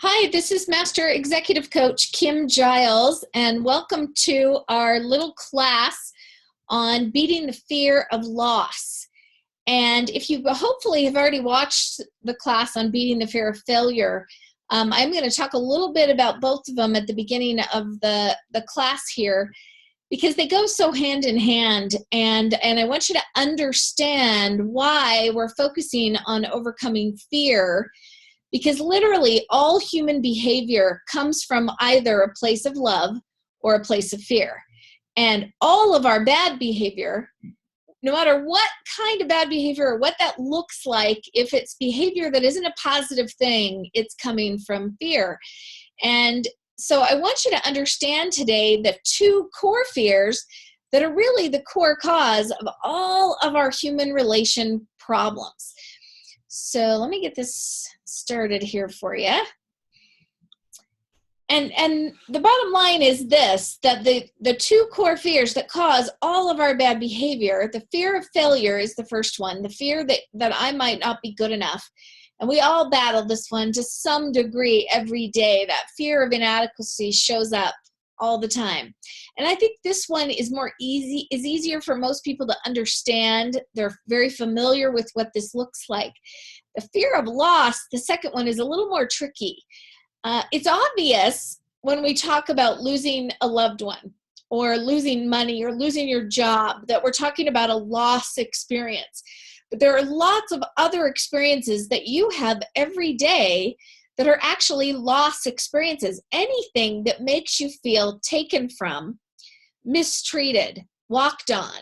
Hi, this is Master Executive Coach Kim Giles, and welcome to our little class on beating the fear of loss. And if you hopefully have already watched the class on beating the fear of failure, I'm going to talk a little bit about both of them at the beginning of the class here, because they go so hand in hand, and I want you to understand why we're focusing on overcoming fear. Because literally all human behavior comes from either a place of love or a place of fear. And all of our bad behavior, no matter what kind of bad behavior or what that looks like, if it's behavior that isn't a positive thing, it's coming from fear. And so I want you to understand today the two core fears that are really the core cause of all of our human relation problems. So let me get this started here for you. And the bottom line is this, that the two core fears that cause all of our bad behavior, the fear of failure is the first one, the fear that I might not be good enough. And we all battle this one to some degree every day. That fear of inadequacy shows up all the time. And I think this one is easier for most people to understand. They're very familiar with what this looks like. The fear of loss, the second one, is a little more tricky. It's obvious when we talk about losing a loved one or losing money or losing your job that we're talking about a loss experience. But there are lots of other experiences that you have every day that are actually loss experiences. Anything that makes you feel taken from, mistreated, walked on,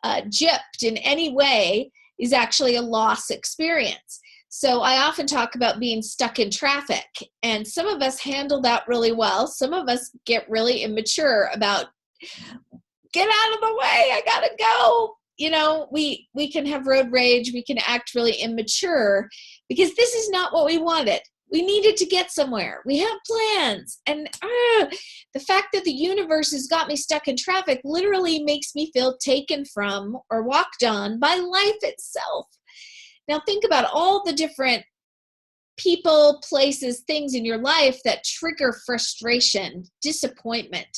gypped in any way is actually a loss experience. So I often talk about being stuck in traffic, and some of us handle that really well. Some of us get really immature about, get out of the way, I gotta go. You know, we can have road rage, we can act really immature because this is not what we wanted. We needed to get somewhere. We have plans. And the fact that the universe has got me stuck in traffic literally makes me feel taken from or walked on by life itself. Now think about all the different people, places, things in your life that trigger frustration, disappointment.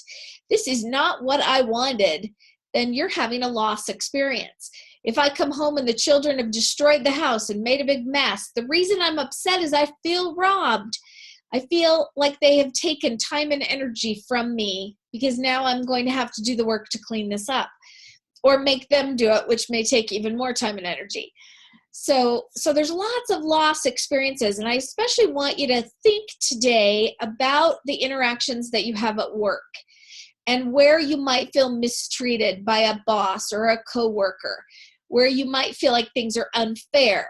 This is not what I wanted. Then you're having a loss experience. If I come home and the children have destroyed the house and made a big mess, the reason I'm upset is I feel robbed. I feel like they have taken time and energy from me because now I'm going to have to do the work to clean this up or make them do it, which may take even more time and energy. So there's lots of loss experiences, and I especially want you to think today about the interactions that you have at work and where you might feel mistreated by a boss or a coworker, where you might feel like things are unfair,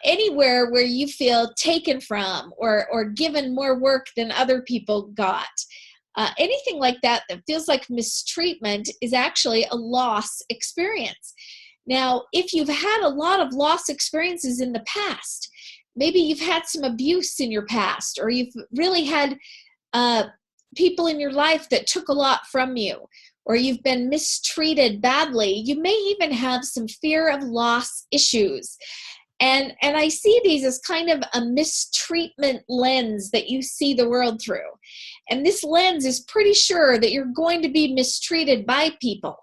anywhere where you feel taken from or given more work than other people got. Anything like that feels like mistreatment is actually a loss experience. Now, if you've had a lot of loss experiences in the past, maybe you've had some abuse in your past, or you've really had people in your life that took a lot from you, or you've been mistreated badly, you may even have some fear of loss issues. And I see these as kind of a mistreatment lens that you see the world through. And this lens is pretty sure that you're going to be mistreated by people.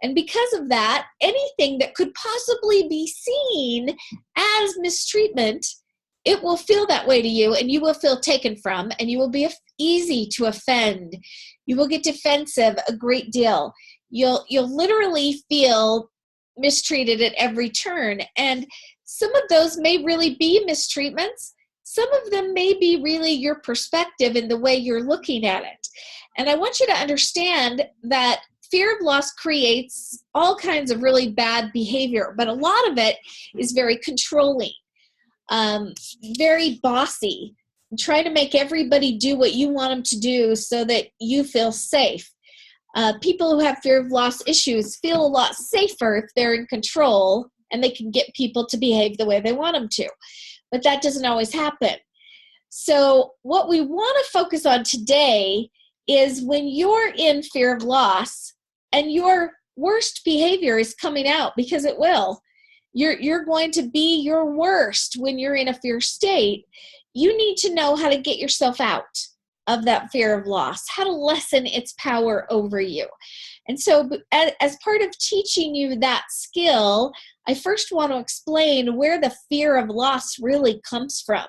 And because of that, anything that could possibly be seen as mistreatment, it will feel that way to you, and you will feel taken from, and you will be easy to offend. You will get defensive a great deal. You'll literally feel mistreated at every turn. And some of those may really be mistreatments. Some of them may be really your perspective and the way you're looking at it. And I want you to understand that fear of loss creates all kinds of really bad behavior, but a lot of it is very controlling, very bossy, try to make everybody do what you want them to do so that you feel safe. People who have fear of loss issues feel a lot safer if they're in control and they can get people to behave the way they want them to. But that doesn't always happen. So what we want to focus on today is when you're in fear of loss and your worst behavior is coming out, because it will. You're going to be your worst when you're in a fear state. You need to know how to get yourself out of that fear of loss, how to lessen its power over you. And so as part of teaching you that skill, I first want to explain where the fear of loss really comes from.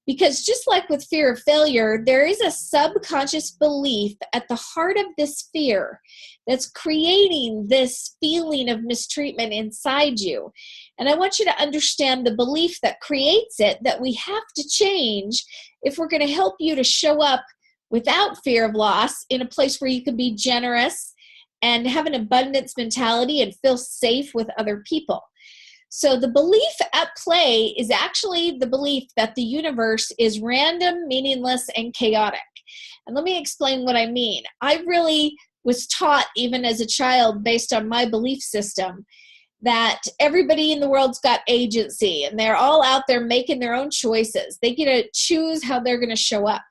Because just like with fear of failure, there is a subconscious belief at the heart of this fear that's creating this feeling of mistreatment inside you. And I want you to understand the belief that creates it, that we have to change if we're going to help you to show up without fear of loss in a place where you can be generous and have an abundance mentality and feel safe with other people. So the belief at play is actually the belief that the universe is random, meaningless, and chaotic. And let me explain what I mean. I really was taught, even as a child, based on my belief system, that everybody in the world's got agency and they're all out there making their own choices. They get to choose how they're going to show up.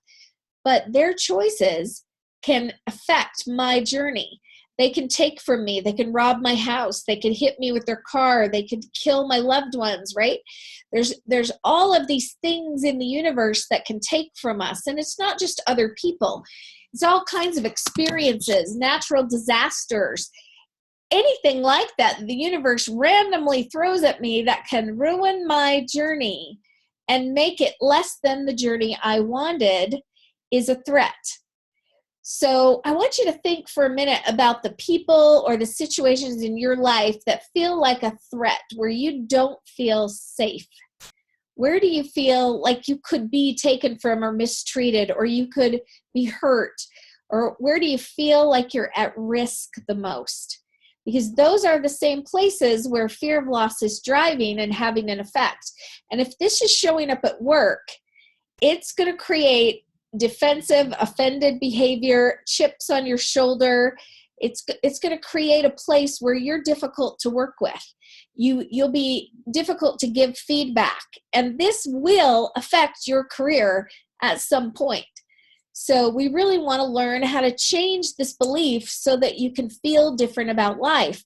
But their choices can affect my journey. They can take from me. They can rob my house. They can hit me with their car. They could kill my loved ones, right? There's all of these things in the universe that can take from us. And it's not just other people. It's all kinds of experiences, natural disasters, anything like that. The universe randomly throws at me that can ruin my journey and make it less than the journey I wanted is a threat. So I want you to think for a minute about the people or the situations in your life that feel like a threat, where you don't feel safe. Where do you feel like you could be taken from or mistreated, or you could be hurt? Or where do you feel like you're at risk the most? Because those are the same places where fear of loss is driving and having an effect. And if this is showing up at work, it's going to create defensive, offended behavior, chips on your shoulder. It's going to create a place where you're difficult to work with. You'll be difficult to give feedback, and this will affect your career at some point. So we really want to learn how to change this belief so that you can feel different about life.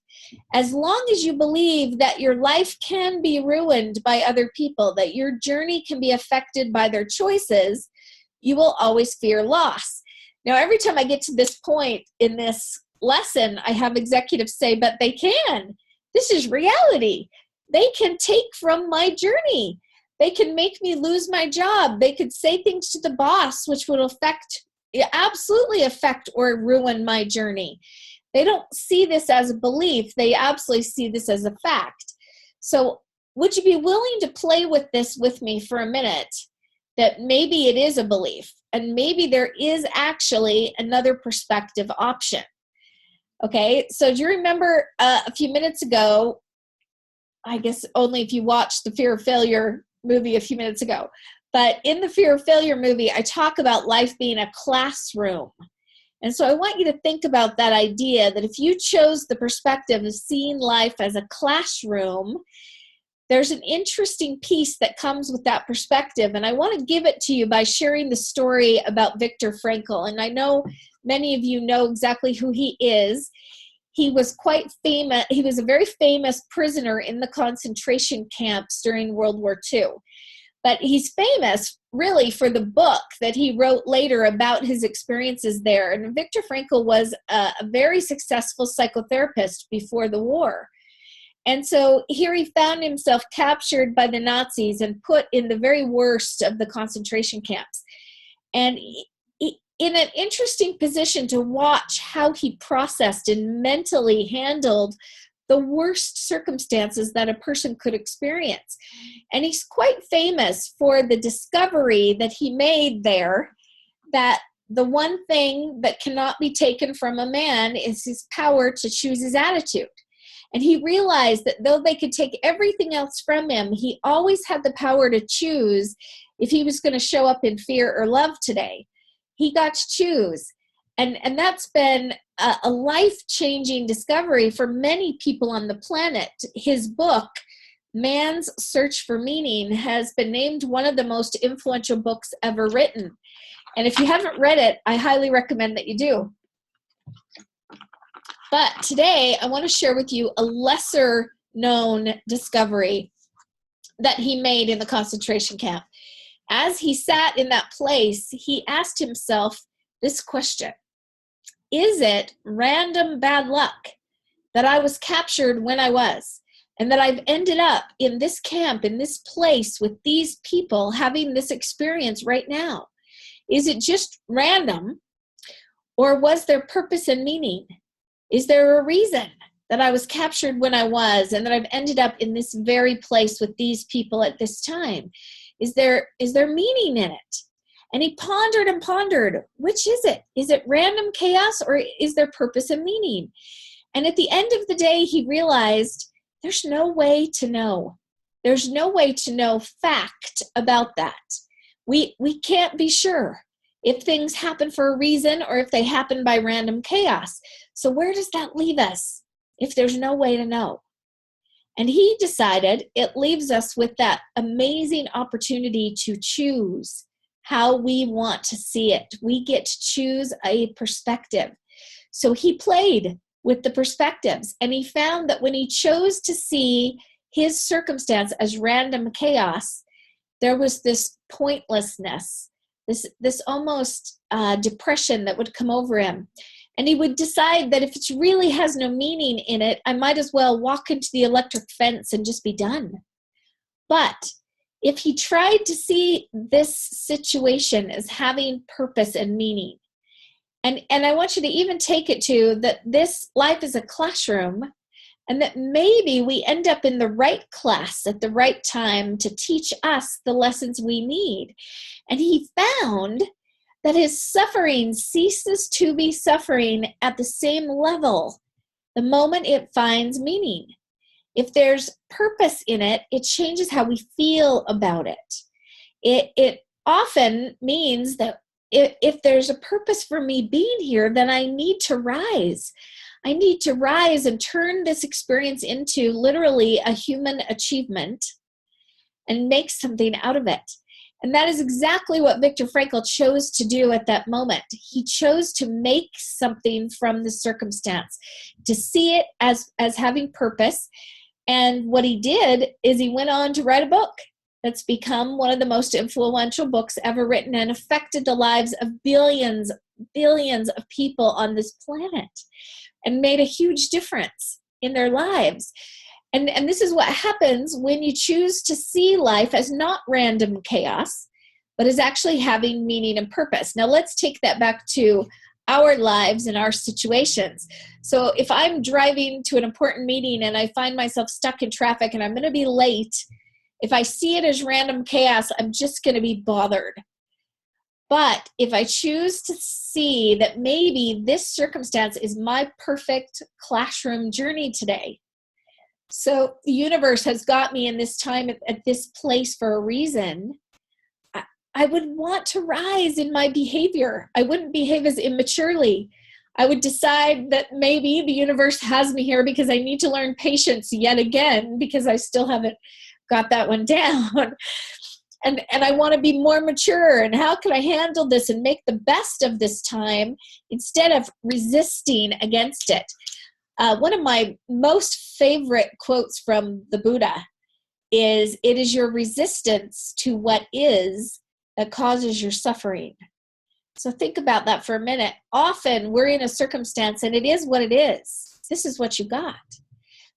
As long as you believe that your life can be ruined by other people, that your journey can be affected by their choices, you will always fear loss. Now, every time I get to this point in this lesson, I have executives say, but they can. This is reality. They can take from my journey. They can make me lose my job. They could say things to the boss, which would absolutely affect or ruin my journey. They don't see this as a belief. They absolutely see this as a fact. So would you be willing to play with this with me for a minute? That maybe it is a belief, and maybe there is actually another perspective option. Okay, so do you remember a few minutes ago, I guess only if you watched the Fear of Failure movie a few minutes ago, but in the Fear of Failure movie, I talk about life being a classroom. And so I want you to think about that idea that if you chose the perspective of seeing life as a classroom, there's an interesting piece that comes with that perspective, and I want to give it to you by sharing the story about Viktor Frankl. And I know many of you know exactly who he is. He was quite famous. He was a very famous prisoner in the concentration camps during World War II. But he's famous really for the book that he wrote later about his experiences there. And Viktor Frankl was a very successful psychotherapist before the war. And so here he found himself captured by the Nazis and put in the very worst of the concentration camps. And in an interesting position to watch how he processed and mentally handled the worst circumstances that a person could experience. And he's quite famous for the discovery that he made there, that the one thing that cannot be taken from a man is his power to choose his attitude. And he realized that though they could take everything else from him, he always had the power to choose if he was going to show up in fear or love today. He got to choose. And that's been a life-changing discovery for many people on the planet. His book, Man's Search for Meaning, has been named one of the most influential books ever written. And if you haven't read it, I highly recommend that you do. But today, I want to share with you a lesser known discovery that he made in the concentration camp. As he sat in that place, he asked himself this question: is it random bad luck that I was captured when I was, and that I've ended up in this camp, in this place with these people having this experience right now? Is it just random, or was there purpose and meaning? Is there a reason that I was captured when I was, and that I've ended up in this very place with these people at this time? Is there meaning in it? And he pondered and pondered, which is it? Is it random chaos, or is there purpose and meaning? And at the end of the day, he realized there's no way to know. There's no way to know fact about that. We can't be sure if things happen for a reason or if they happen by random chaos. So where does that leave us if there's no way to know? And he decided it leaves us with that amazing opportunity to choose how we want to see it. We get to choose a perspective. So he played with the perspectives, and he found that when he chose to see his circumstance as random chaos, there was this pointlessness, this almost depression that would come over him. And he would decide that if it really has no meaning in it, I might as well walk into the electric fence and just be done. But if he tried to see this situation as having purpose and meaning, and I want you to even take it to that this life is a classroom, and that maybe we end up in the right class at the right time to teach us the lessons we need. And he found that his suffering ceases to be suffering at the same level the moment it finds meaning. If there's purpose in it, it changes how we feel about it. It often means that if there's a purpose for me being here, then I need to rise. I need to rise and turn this experience into literally a human achievement and make something out of it. And that is exactly what Viktor Frankl chose to do at that moment. He chose to make something from the circumstance, to see it as having purpose. And what he did is he went on to write a book that's become one of the most influential books ever written and affected the lives of billions of people on this planet and made a huge difference in their lives. And this is what happens when you choose to see life as not random chaos, but as actually having meaning and purpose. Now let's take that back to our lives and our situations. So if I'm driving to an important meeting and I find myself stuck in traffic and I'm going to be late, if I see it as random chaos, I'm just going to be bothered. But if I choose to see that maybe this circumstance is my perfect classroom journey today, so the universe has got me in this time at this place for a reason, I would want to rise in my behavior. I wouldn't behave as immaturely. I would decide that maybe the universe has me here because I need to learn patience yet again, because I still haven't got that one down. And I want to be more mature. And how can I handle this and make the best of this time instead of resisting against it? One of my most favorite quotes from the Buddha is, "It is your resistance to what is that causes your suffering." So think about that for a minute. Often we're in a circumstance and it is what it is. This is what you got.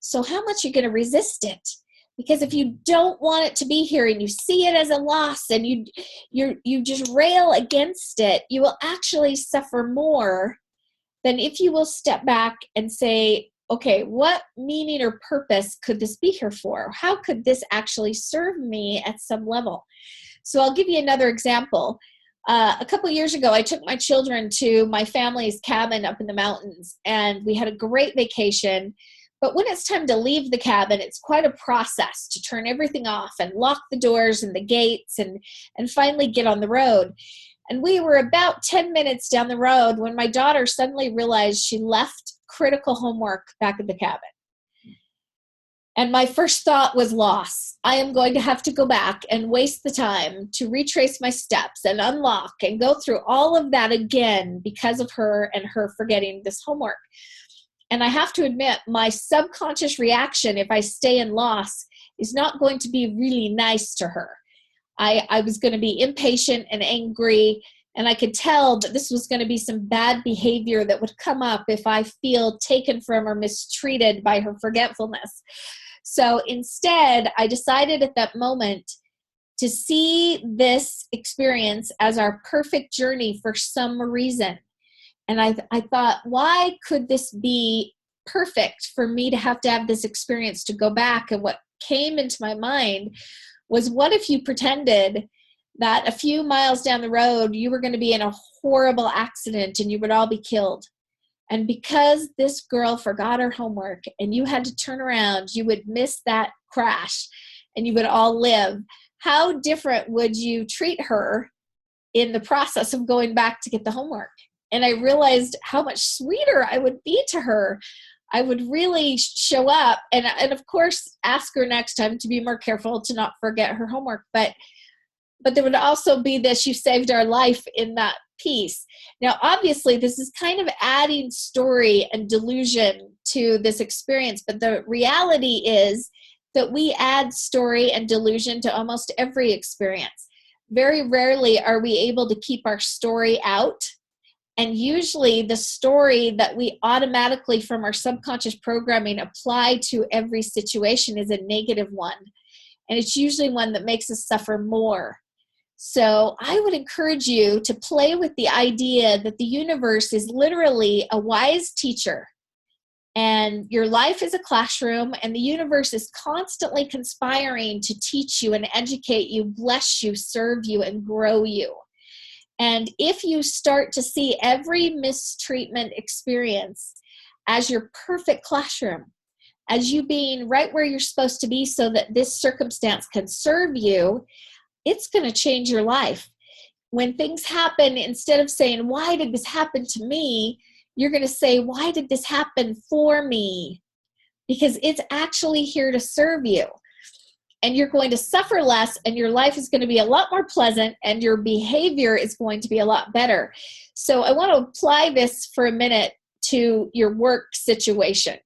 So how much are you going to resist it? Because if you don't want it to be here and you see it as a loss and you just rail against it, you will actually suffer more than if you will step back and say, okay, what meaning or purpose could this be here for? How could this actually serve me at some level? So I'll give you another example. A couple years ago, I took my children to my family's cabin up in the mountains, and we had a great vacation. But when it's time to leave the cabin, it's quite a process to turn everything off and lock the doors and the gates and finally get on the road. And we were about 10 minutes down the road when my daughter suddenly realized she left critical homework back at the cabin. And my first thought was loss. I am going to have to go back and waste the time to retrace my steps and unlock and go through all of that again because of her and her forgetting this homework. And I have to admit, my subconscious reaction, if I stay in loss, is not going to be really nice to her. I was going to be impatient and angry, and I could tell that this was going to be some bad behavior that would come up if I feel taken from or mistreated by her forgetfulness. So instead, I decided at that moment to see this experience as our perfect journey for some reason. And I thought, why could this be perfect for me to have this experience to go back? And what came into my mind was, what if you pretended that a few miles down the road, you were going to be in a horrible accident and you would all be killed? And because this girl forgot her homework and you had to turn around, you would miss that crash and you would all live. How different would you treat her in the process of going back to get the homework? And I realized how much sweeter I would be to her. I would really show up and of course, ask her next time to be more careful to not forget her homework. But there would also be this, you saved our life in that piece. Now, obviously, this is kind of adding story and delusion to this experience. But the reality is that we add story and delusion to almost every experience. Very rarely are we able to keep our story out. And usually the story that we automatically from our subconscious programming apply to every situation is a negative one. And it's usually one that makes us suffer more. So I would encourage you to play with the idea that the universe is literally a wise teacher. And your life is a classroom, and the universe is constantly conspiring to teach you and educate you, bless you, serve you, and grow you. And if you start to see every mistreatment experience as your perfect classroom, as you being right where you're supposed to be so that this circumstance can serve you, it's going to change your life. When things happen, instead of saying, why did this happen to me? You're going to say, why did this happen for me? Because it's actually here to serve you. And you're going to suffer less, and your life is going to be a lot more pleasant, and your behavior is going to be a lot better. So I want to apply this for a minute to your work situation,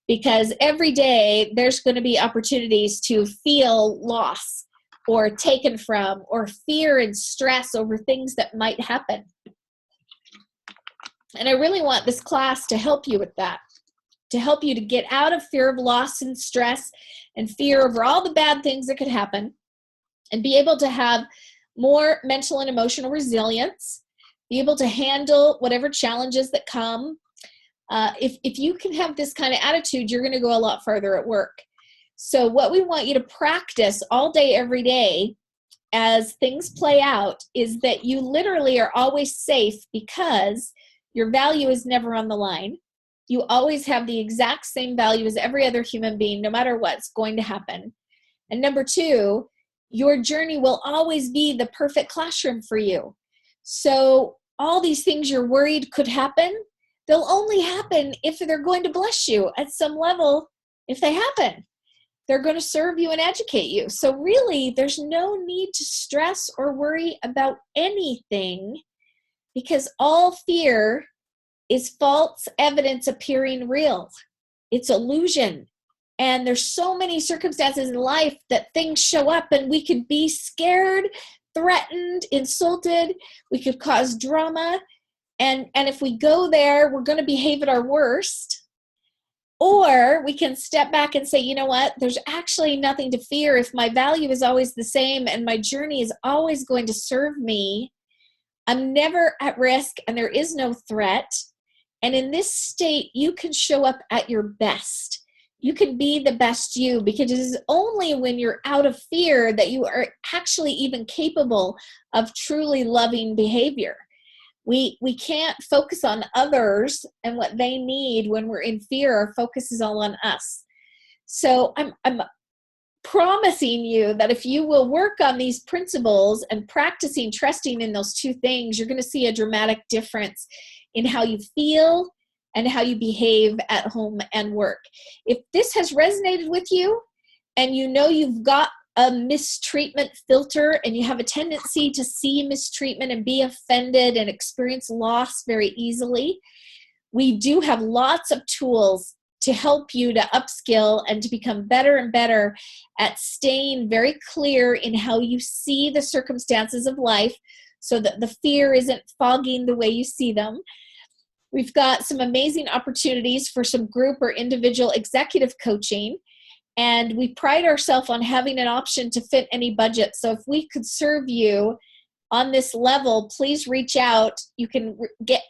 because every day there's going to be opportunities to feel loss or taken from or fear and stress over things that might happen. And I really want this class to help you with that, to help you to get out of fear of loss and stress and fear over all the bad things that could happen, and be able to have more mental and emotional resilience, be able to handle whatever challenges that come. If you can have this kind of attitude, you're going to go a lot farther at work. So what we want you to practice all day, every day, as things play out, is that you literally are always safe, because your value is never on the line. You always have the exact same value as every other human being, no matter what's going to happen. And number two, your journey will always be the perfect classroom for you. So all these things you're worried could happen, they'll only happen if they're going to bless you at some level. If they happen, they're going to serve you and educate you. So really, there's no need to stress or worry about anything, because all fear is false evidence appearing real. It's illusion. And there's so many circumstances in life that things show up and we could be scared, threatened, insulted. We could cause drama. And if we go there, we're going to behave at our worst. Or we can step back and say, you know what? There's actually nothing to fear if my value is always the same and my journey is always going to serve me. I'm never at risk and there is no threat. And in this state, you can show up at your best. You can be the best you, because it is only when you're out of fear that you are actually even capable of truly loving behavior. We can't focus on others and what they need when we're in fear. Our focus is all on us. So I'm promising you that if you will work on these principles and practicing trusting in those two things, you're going to see a dramatic difference in how you feel and how you behave at home and work. If this has resonated with you, and you know you've got a mistreatment filter and you have a tendency to see mistreatment and be offended and experience loss very easily, We do have lots of tools to help you to upskill and to become better and better at staying very clear in how you see the circumstances of life so that the fear isn't fogging the way you see them. We've got some amazing opportunities for some group or individual executive coaching, and we pride ourselves on having an option to fit any budget. So if we could serve you on this level, please reach out. You can get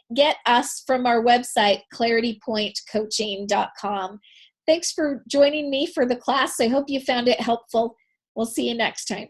us from our website, claritypointcoaching.com. Thanks for joining me for the class. I hope you found it helpful. We'll see you next time.